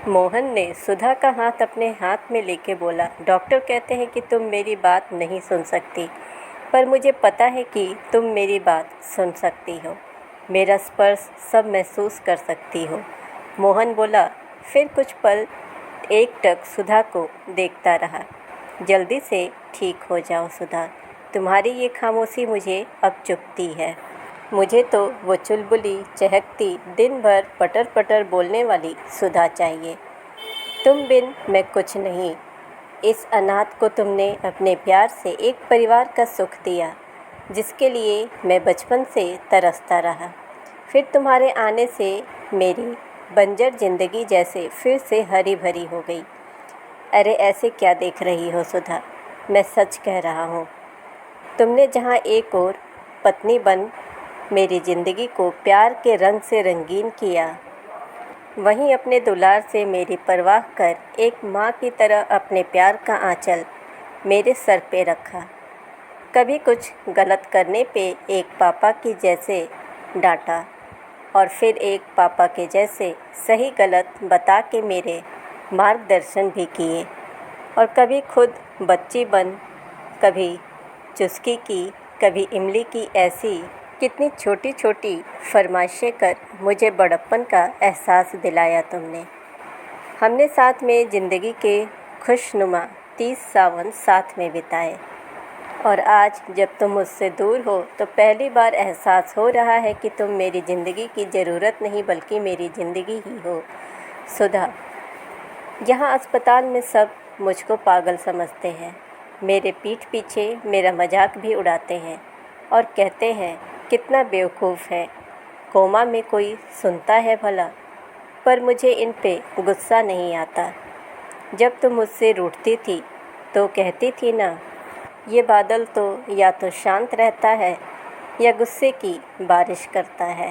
मोहन ने सुधा का हाथ अपने हाथ में लेके बोला, डॉक्टर कहते हैं कि तुम मेरी बात नहीं सुन सकती, पर मुझे पता है कि तुम मेरी बात सुन सकती हो, मेरा स्पर्श सब महसूस कर सकती हो। मोहन बोला। फिर कुछ पल एकटक सुधा को देखता रहा। जल्दी से ठीक हो जाओ सुधा, तुम्हारी ये खामोशी मुझे अब चुभती है। मुझे तो वो चुलबुली चहकती दिन भर पटर पटर बोलने वाली सुधा चाहिए। तुम बिन मैं कुछ नहीं। इस अनाथ को तुमने अपने प्यार से एक परिवार का सुख दिया, जिसके लिए मैं बचपन से तरसता रहा। फिर तुम्हारे आने से मेरी बंजर जिंदगी जैसे फिर से हरी भरी हो गई। अरे ऐसे क्या देख रही हो सुधा, मैं सच कह रहा हूँ। तुमने जहाँ एक और पत्नी बन मेरी ज़िंदगी को प्यार के रंग से रंगीन किया, वहीं अपने दुलार से मेरी परवाह कर एक माँ की तरह अपने प्यार का आंचल मेरे सर पे रखा। कभी कुछ गलत करने पे एक पापा की जैसे डांटा और फिर एक पापा के जैसे सही गलत बता के मेरे मार्गदर्शन भी किए, और कभी खुद बच्ची बन कभी चुस्की की कभी इमली की ऐसी कितनी छोटी छोटी फरमाइशें कर मुझे बड़प्पन का एहसास दिलाया तुमने। हमने साथ में ज़िंदगी के खुशनुमा 30 सावन साथ में बिताए, और आज जब तुम मुझसे दूर हो तो पहली बार एहसास हो रहा है कि तुम मेरी ज़िंदगी की ज़रूरत नहीं बल्कि मेरी ज़िंदगी ही हो। सुधा, यहाँ अस्पताल में सब मुझको पागल समझते हैं, मेरे पीठ पीछे मेरा मजाक भी उड़ाते हैं और कहते हैं कितना बेवकूफ़ है, कोमा में कोई सुनता है भला। पर मुझे इन पे गुस्सा नहीं आता। जब तुम मुझसे रूठती थी तो कहती थी ना, ये बादल तो या तो शांत रहता है या गुस्से की बारिश करता है।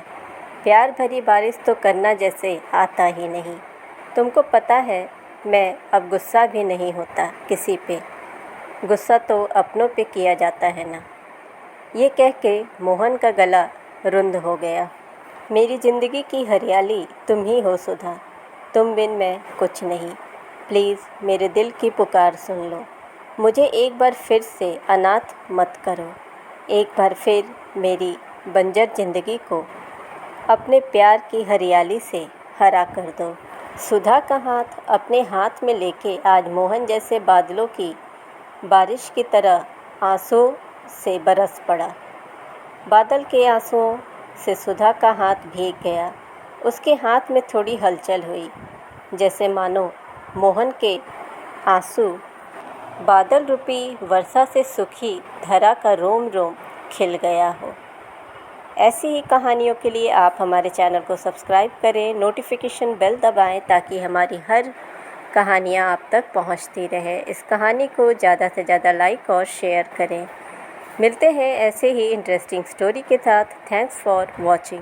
प्यार भरी बारिश तो करना जैसे आता ही नहीं। तुमको पता है मैं अब गुस्सा भी नहीं होता किसी पे, गुस्सा तो अपनों पे किया जाता है ना। ये कह के मोहन का गला रुंध हो गया। मेरी ज़िंदगी की हरियाली तुम ही हो सुधा, तुम बिन मैं कुछ नहीं। प्लीज़ मेरे दिल की पुकार सुन लो, मुझे एक बार फिर से अनाथ मत करो। एक बार फिर मेरी बंजर ज़िंदगी को अपने प्यार की हरियाली से हरा कर दो। सुधा का हाथ अपने हाथ में लेके आज मोहन जैसे बादलों की बारिश की तरह आंसुओं से बरस पड़ा। बादल के आंसुओं से सुधा का हाथ भीग गया। उसके हाथ में थोड़ी हलचल हुई, जैसे मानो मोहन के आंसू बादल रूपी वर्षा से सूखी धरा का रोम रोम खिल गया हो। ऐसी ही कहानियों के लिए आप हमारे चैनल को सब्सक्राइब करें, नोटिफिकेशन बेल दबाएं ताकि हमारी हर कहानियाँ आप तक पहुँचती रहे। इस कहानी को ज़्यादा से ज़्यादा लाइक और शेयर करें। मिलते हैं ऐसे ही इंटरेस्टिंग स्टोरी के साथ। Thanks for watching.